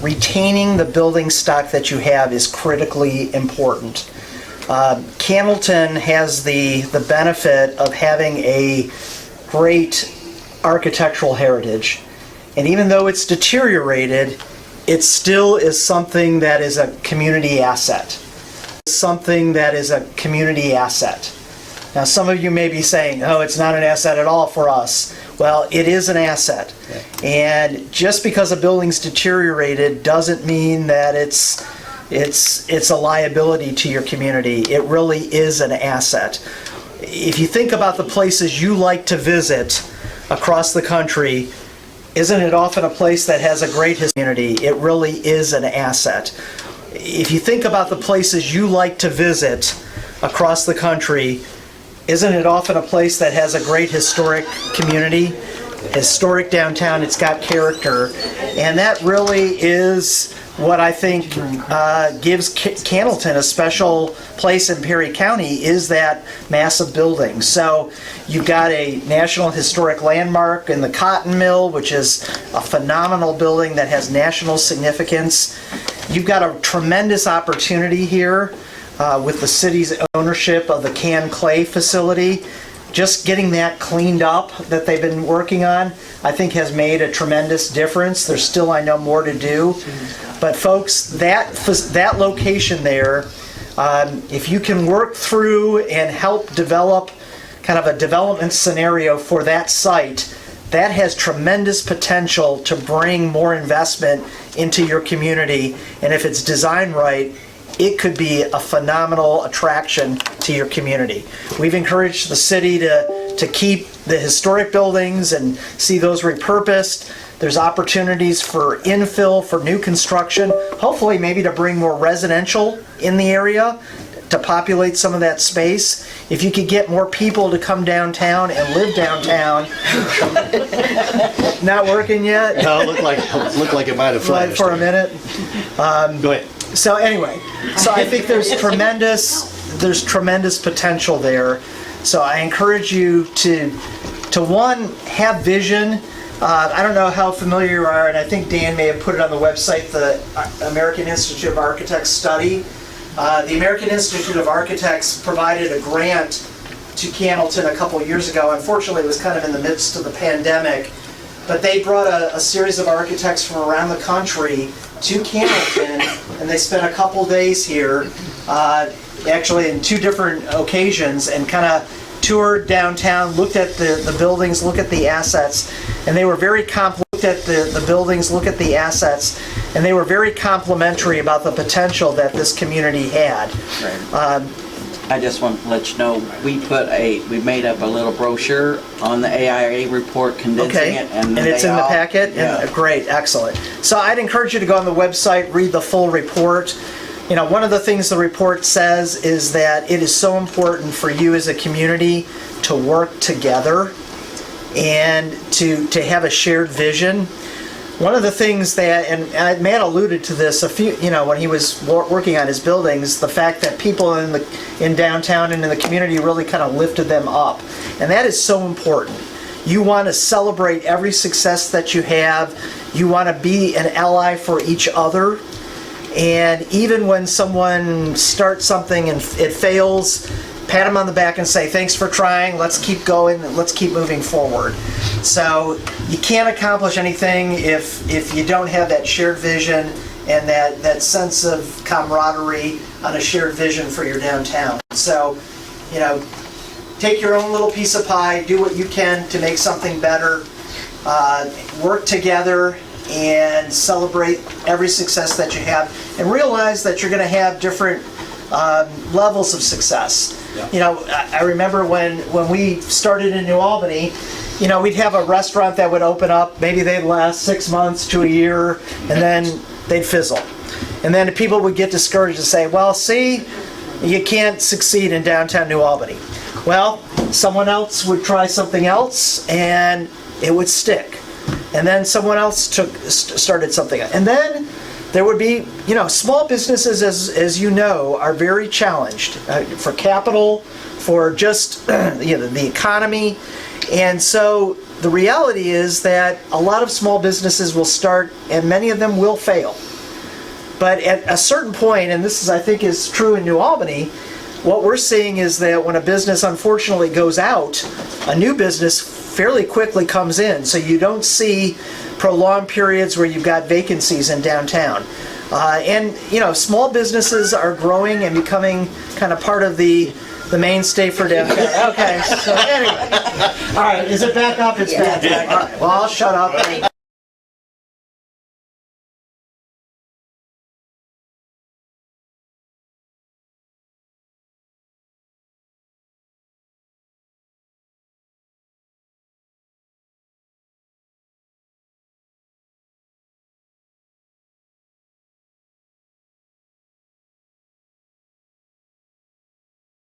retaining the building stock that you have is critically important. Cannelton has the benefit of having a great architectural heritage, and even though it's deteriorated, it still is something that is a community asset. Something that is a community asset. Now, some of you may be saying, oh, it's not an asset at all for us. Well, it is an asset. And just because a building's deteriorated doesn't mean that it's a liability to your community. It really is an asset. If you think about the places you like to visit across the country, isn't it often a place that has a great community? It really is an asset. If you think about the places you like to visit across the country, isn't it often a place that has a great historic community? Historic downtown, it's got character. And that really is what I think gives Cannelton a special place in Perry County, is that massive building. So you've got a National Historic Landmark in the Cotton Mill, which is a phenomenal building that has national significance. You've got a tremendous opportunity here with the city's ownership of the Can Clay facility. Just getting that cleaned up that they've been working on, I think has made a tremendous difference. There's still, I know, more to do. But folks, that location there, if you can work through and help develop kind of a development scenario for that site, that has tremendous potential to bring more investment into your community. And if it's designed right, it could be a phenomenal attraction to your community. We've encouraged the city to keep the historic buildings and see those repurposed. There's opportunities for infill, for new construction, hopefully maybe to bring more residential in the area to populate some of that space. If you could get more people to come downtown and live downtown. Not working yet? No, it looked like it might have flashed. For a minute. Go ahead. So anyway, so I think there's tremendous potential there. So I encourage you to one, have vision. I don't know how familiar you are, and I think Dan may have put it on the website, the American Institute of Architects study. The American Institute of Architects provided a grant to Cannelton a couple years ago. Unfortunately, it was kind of in the midst of the pandemic, but they brought a series of architects from around the country to Cannelton, and they spent a couple days here, actually in two different occasions, and kind of toured downtown, looked at the buildings, looked at the assets, and they were very complimentary about the potential that this community had. Right. I just want to let you know, we made up a little brochure on the AIA report condensing it. And it's in the packet? Yeah. And, great, excellent. So I'd encourage you to go on the website, read the full report. You know, one of the things the report says is that it is so important for you as a community to work together and to have a shared vision. One of the things that, and Matt alluded to this when he was working on his buildings, the fact that people in downtown and in the community really kind of lifted them up. And that is so important. You want to celebrate every success that you have. You want to be an ally for each other. And even when someone starts something and it fails, pat them on the back and say, thanks for trying, let's keep going, let's keep moving forward. So you can't accomplish anything if you don't have that shared vision and that sense of camaraderie on a shared vision for your downtown. So, take your own little piece of pie, do what you can to make something better, work together, and celebrate every success that you have, and realize that you're going to have different levels of success. Yeah. I remember when we started in New Albany, we'd have a restaurant that would open up, maybe they'd last 6 months to a year, and then they'd fizzle. And then people would get discouraged and say, well, see, you can't succeed in downtown New Albany. Well, someone else would try something else, and it would stick. And then someone else started something. And then there would be, small businesses, as you know, are very challenged for capital, for just the economy. And so the reality is that a lot of small businesses will start, and many of them will fail. But at a certain point, and this is, I think, is true in New Albany, what we're seeing is that when a business unfortunately goes out, a new business fairly quickly comes in. So you don't see prolonged periods where you've got vacancies in downtown. And, you know, small businesses are growing and becoming kind of part of the mainstay for downtown. Okay, so anyway. All right, is it back up? It's back up. All right, well, I'll shut up.